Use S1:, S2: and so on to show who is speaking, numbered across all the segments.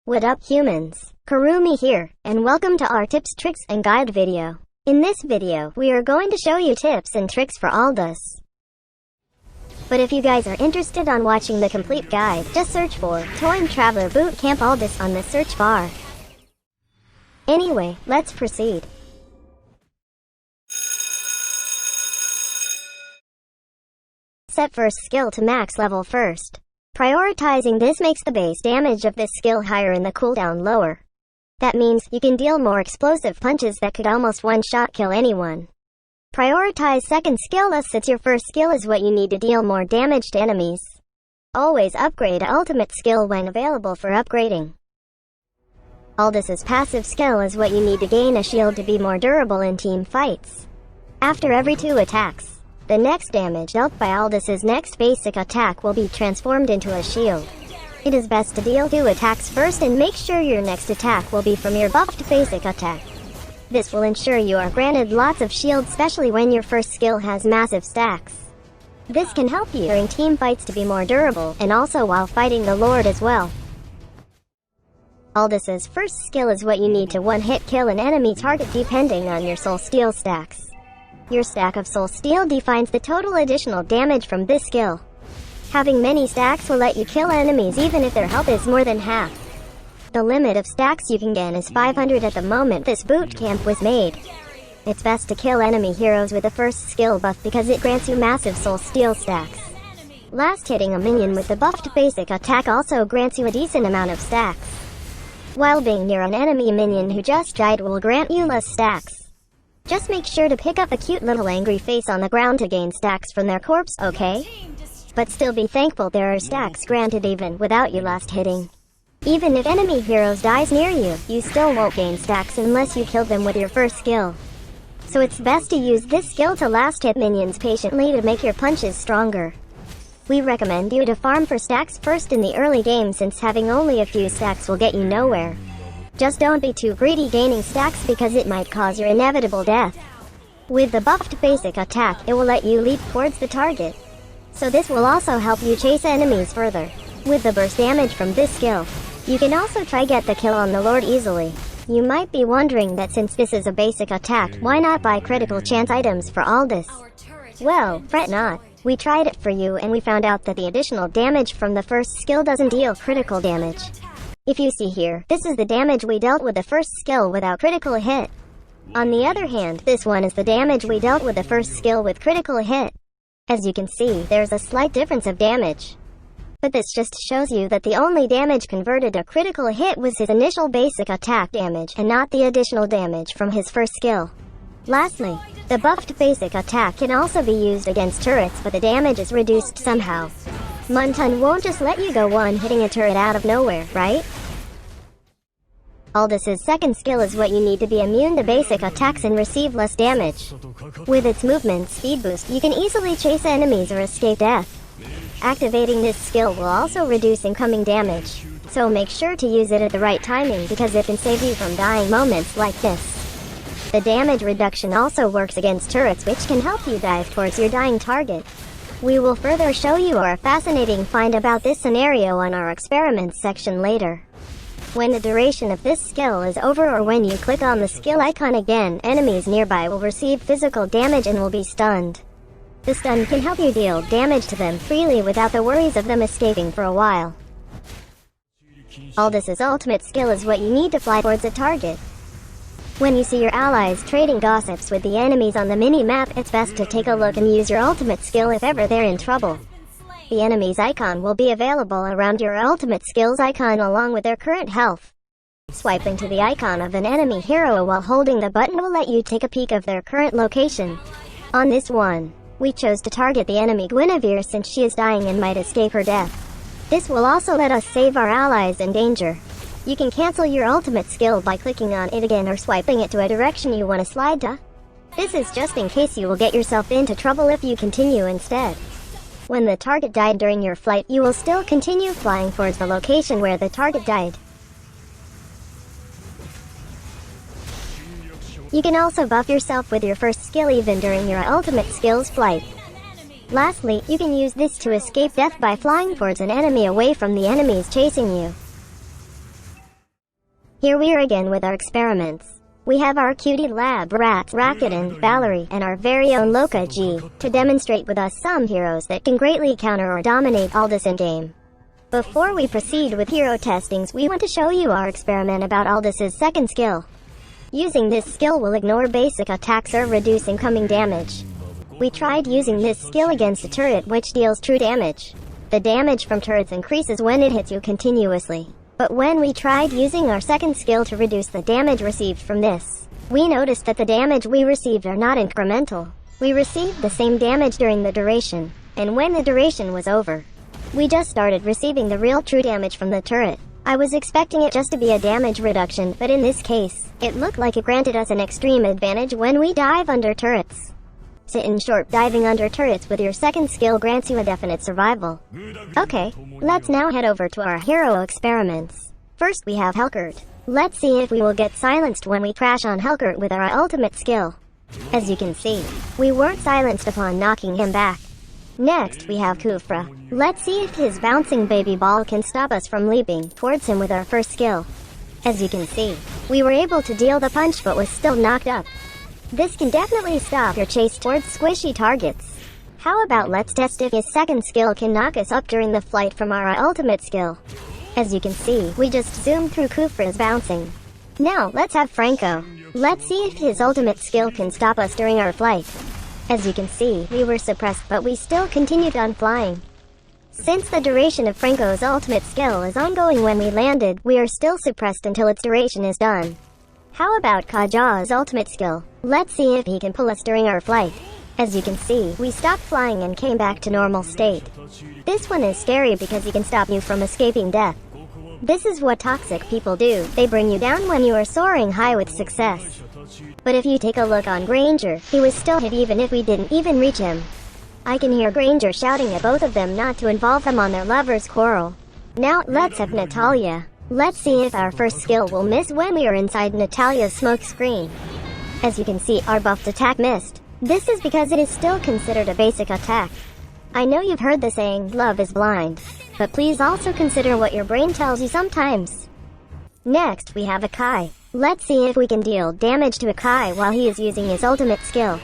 S1: What up humans? Kurumi here, and welcome to our tips, tricks, and guide video. In this video, we are going to show you tips and tricks for Aldous. But if you guys are interested on watching the complete guide, just search for Toym Traveller Boot Camp Aldous on the search bar. Anyway, let's proceed. Set first skill to max level first. Prioritizing this makes the base damage of this skill higher and the cooldown lower. That means you can deal more explosive punches that could almost one-shot kill anyone. Prioritize second skill thus since your first skill is what you need to deal more damage to enemies. Always upgrade ultimate skill when available for upgrading. Aldous's passive skill is what you need to gain a shield to be more durable in team fights. After every 2 attacks, the next damage dealt by Aldous's next basic attack will be transformed into a shield. It is best to deal 2 attacks first and make sure your next attack will be from your buffed basic attack. This will ensure you are granted lots of shield, especially when your first skill has massive stacks. This can help you during team fights to be more durable, and also while fighting the Lord as well. Aldous's first skill is what you need to one-hit kill an enemy target depending on your soul steal stacks. Your stack of soul steal defines the total additional damage from this skill. Having many stacks will let you kill enemies even if their health is more than half. The limit of stacks you can get is 500 at the moment this boot camp was made. It's best to kill enemy heroes with the first skill buff because it grants you massive soul steal stacks. Last hitting a minion with the buffed basic attack also grants you a decent amount of stacks. While being near an enemy minion who just died will grant you less stacks. Just make sure to pick up a cute little angry face on the ground to gain stacks from their corpse, okay? But still be thankful there are stacks granted even without you last hitting. Even if enemy heroes dies near you, you still won't gain stacks unless you kill them with your first skill. So it's best to use this skill to last hit minions patiently to make your punches stronger. We recommend you to farm for stacks first in the early game since having only a few stacks will get you nowhere. Just don't be too greedy gaining stacks because it might cause your inevitable death. With the buffed basic attack, it will let you leap towards the target. So this will also help you chase enemies further. With the burst damage from this skill, you can also try get the kill on the Lord easily. You might be wondering that since this is a basic attack, why not buy critical chance items for Aldous? Well, fret not. We tried it for you and we found out that the additional damage from the first skill doesn't deal critical damage. If you see here, this is the damage we dealt with the first skill without critical hit. On the other hand, this one is the damage we dealt with the first skill with critical hit. As you can see, there's a slight difference of damage. But this just shows you that the only damage converted to critical hit was his initial basic attack damage and not the additional damage from his first skill. Lastly, the buffed basic attack can also be used against turrets but the damage is reduced somehow. Muntun won't just let you go one-hitting a turret out of nowhere, right? Aldous's second skill is what you need to be immune to basic attacks and receive less damage. With its movement speed boost, you can easily chase enemies or escape death. Activating this skill will also reduce incoming damage, so make sure to use it at the right timing because it can save you from dying moments like this. The damage reduction also works against turrets which can help you dive towards your dying target. We will further show you our fascinating find about this scenario on our experiments section later. When the duration of this skill is over or when you click on the skill icon again, enemies nearby will receive physical damage and will be stunned. The stun can help you deal damage to them freely without the worries of them escaping for a while. Aldous's ultimate skill is what you need to fly towards a target. When you see your allies trading gossips with the enemies on the mini-map, it's best to take a look and use your ultimate skill if ever they're in trouble. The enemy's icon will be available around your ultimate skill's icon along with their current health. Swiping to the icon of an enemy hero while holding the button will let you take a peek of their current location. On this one, we chose to target the enemy Guinevere since she is dying and might escape her death. This will also let us save our allies in danger. You can cancel your ultimate skill by clicking on it again or swiping it to a direction you want to slide to. This is just in case you will get yourself into trouble if you continue instead. When the target died during your flight, you will still continue flying towards the location where the target died. You can also buff yourself with your first skill even during your ultimate skills flight. Lastly, you can use this to escape death by flying towards an enemy away from the enemies chasing you. Here we are again with our experiments. We have our cutie lab rats, Rakuten, Valerie, and our very own Loca G, to demonstrate with us some heroes that can greatly counter or dominate Aldous in-game. Before we proceed with hero testings, we want to show you our experiment about Aldous's second skill. Using this skill will ignore basic attacks or reduce incoming damage. We tried using this skill against a turret which deals true damage. The damage from turrets increases when it hits you continuously. But when we tried using our second skill to reduce the damage received from this, we noticed that the damage we received are not incremental. We received the same damage during the duration, and when the duration was over, we just started receiving the real true damage from the turret. I was expecting it just to be a damage reduction, but in this case, it looked like it granted us an extreme advantage when we dive under turrets. So in short, diving under turrets with your second skill grants you a definite survival. Okay, let's now head over to our hero experiments. First we have Helkert. Let's see if we will get silenced when we crash on Helkert with our ultimate skill. As you can see, we weren't silenced upon knocking him back. Next we have Kufra. Let's see if his bouncing baby ball can stop us from leaping towards him with our first skill. As you can see, we were able to deal the punch but was still knocked up. This can definitely stop your chase towards squishy targets. How about let's test if his second skill can knock us up during the flight from our ultimate skill. As you can see, we just zoomed through Kufra's bouncing. Now let's have Franco. Let's see if his ultimate skill can stop us during our flight. As you can see, we were suppressed but we still continued on flying. Since the duration of Franco's ultimate skill is ongoing when we landed, we are still suppressed until its duration is done. How about Kaja's ultimate skill? Let's see if he can pull us during our flight. As you can see, we stopped flying and came back to normal state. This one is scary because he can stop you from escaping death. This is what toxic people do. They bring you down when you are soaring high with success. But if you take a look on Granger, he was still hit even if we didn't even reach him. I can hear Granger shouting at both of them not to involve them on their lovers' quarrel. Now let's have Natalia. Let's see if our first skill will miss when we are inside Natalia's smoke screen. As you can see, our buffed attack missed. This is because it is still considered a basic attack. I know you've heard the saying, love is blind. But please also consider what your brain tells you sometimes. Next, we have Akai. Let's see if we can deal damage to Akai while he is using his ultimate skill.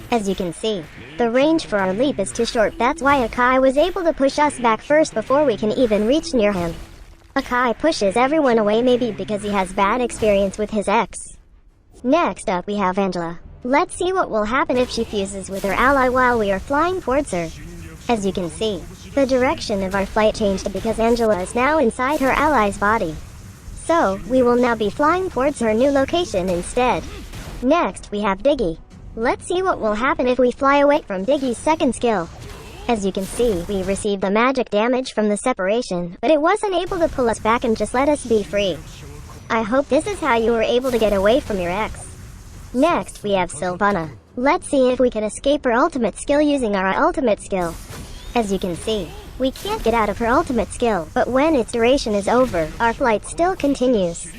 S1: As you can see, the range for our leap is too short. That's why Akai was able to push us back first before we can even reach near him. Akai pushes everyone away, maybe because he has bad experience with his ex. Next up we have Angela. Let's see what will happen if she fuses with her ally while we are flying towards her. As you can see, the direction of our flight changed because Angela is now inside her ally's body. So, we will now be flying towards her new location instead. Next we have Diggy. Let's see what will happen if we fly away from Diggy's second skill. As you can see, we received the magic damage from the separation, but it wasn't able to pull us back and just let us be free. I hope this is how you were able to get away from your ex. Next, we have Silvana. Let's see if we can escape her ultimate skill using our ultimate skill. As you can see, we can't get out of her ultimate skill, but when its duration is over, our flight still continues.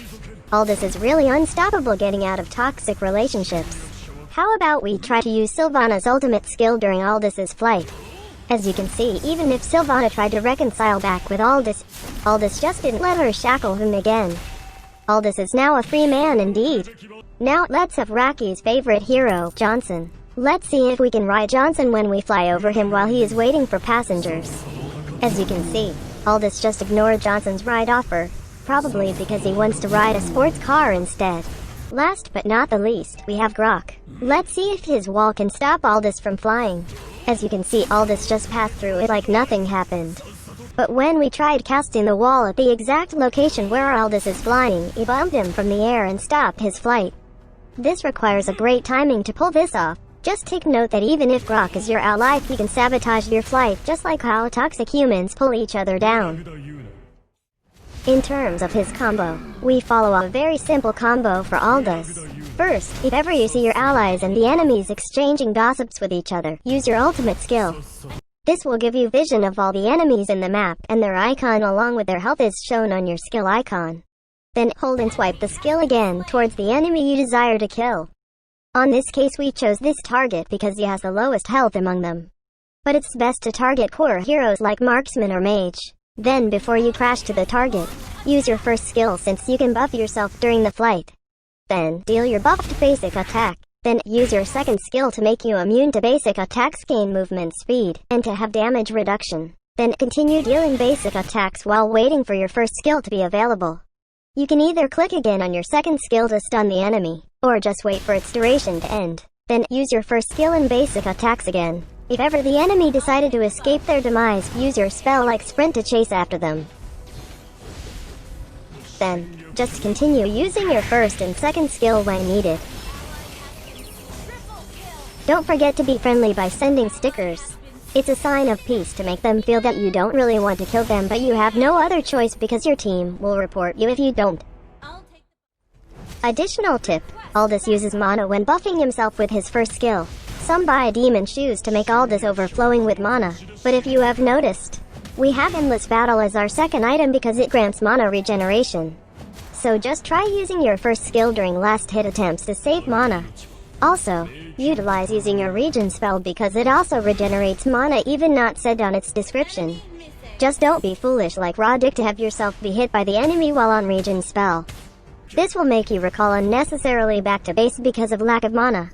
S1: Aldous is really unstoppable getting out of toxic relationships. How about we try to use Silvana's ultimate skill during Aldous's flight? As you can see, even if Silvana tried to reconcile back with Aldous, Aldous just didn't let her shackle him again. Aldous is now a free man indeed. Now let's have Rocky's favorite hero, Johnson. Let's see if we can ride Johnson when we fly over him while he is waiting for passengers. As you can see, Aldous just ignored Johnson's ride offer, probably because he wants to ride a sports car instead. Last but not the least, we have Grok. Let's see if his wall can stop Aldous from flying. As you can see, Aldous just passed through it like nothing happened. But when we tried casting the wall at the exact location where Aldous is flying, it bumped him from the air and stopped his flight. This requires a great timing to pull this off. Just take note that even if Grok is your ally, he can sabotage your flight, just like how toxic humans pull each other down. In terms of his combo, we follow a very simple combo for Aldous. First, if ever you see your allies and the enemies exchanging gossips with each other, use your ultimate skill. This will give you vision of all the enemies in the map, and their icon along with their health is shown on your skill icon. Then hold and swipe the skill again towards the enemy you desire to kill. On this case we chose this target because he has the lowest health among them. But it's best to target poorer heroes like marksman or mage. Then before you crash to the target, use your first skill since you can buff yourself during the flight. Then deal your buffed basic attack. Then use your second skill to make you immune to basic attacks, gain movement speed, and to have damage reduction. Then continue dealing basic attacks while waiting for your first skill to be available. You can either click again on your second skill to stun the enemy, or just wait for its duration to end. Then use your first skill and basic attacks again. If ever the enemy decided to escape their demise, use your spell like sprint to chase after them. Then, just continue using your first and second skill when needed. Don't forget to be friendly by sending stickers. It's a sign of peace to make them feel that you don't really want to kill them, but you have no other choice because your team will report you if you don't. Additional tip: Aldous uses mana when buffing himself with his first skill. Some buy demon shoes to make Aldous overflowing with mana, but if you have noticed, we have Endless Battle as our second item because it grants mana regeneration. So just try using your first skill during last hit attempts to save mana. Also, utilize using your regen spell because it also regenerates mana even not said on its description. Just don't be foolish like Raw Dick to have yourself be hit by the enemy while on regen spell. This will make you recall unnecessarily back to base because of lack of mana.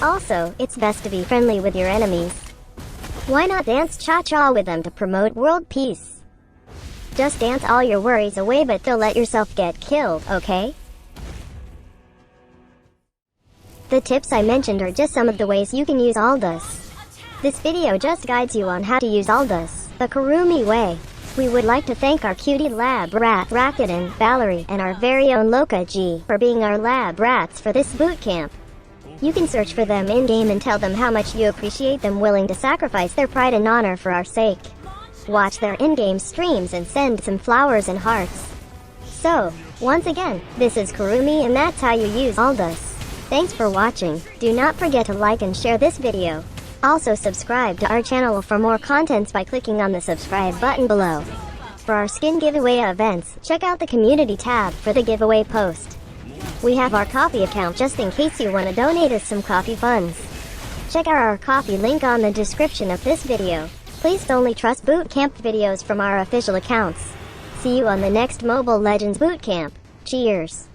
S1: Also, it's best to be friendly with your enemies. Why not dance cha-cha with them to promote world peace? Just dance all your worries away but don't let yourself get killed, okay? The tips I mentioned are just some of the ways you can use Aldous. This video just guides you on how to use Aldous the Kurumi way. We would like to thank our cutie lab rat Rakuten, Valerie, and our very own Loca G for being our lab rats for this boot camp. You can search for them in-game and tell them how much you appreciate them willing to sacrifice their pride and honor for our sake. Watch their in-game streams and send some flowers and hearts. So, once again, this is Kurumi and that's how you use Aldous. Thanks for watching. Do not forget to like and share this video. Also subscribe to our channel for more contents by clicking on the subscribe button below. For our skin giveaway events, check out the community tab for the giveaway post. We have our Ko-fi account just in case you want to donate us some Ko-fi funds. Check out our Ko-fi link on the description of this video. Please only trust boot camp videos from our official accounts. See you on the next Mobile Legends boot camp. Cheers.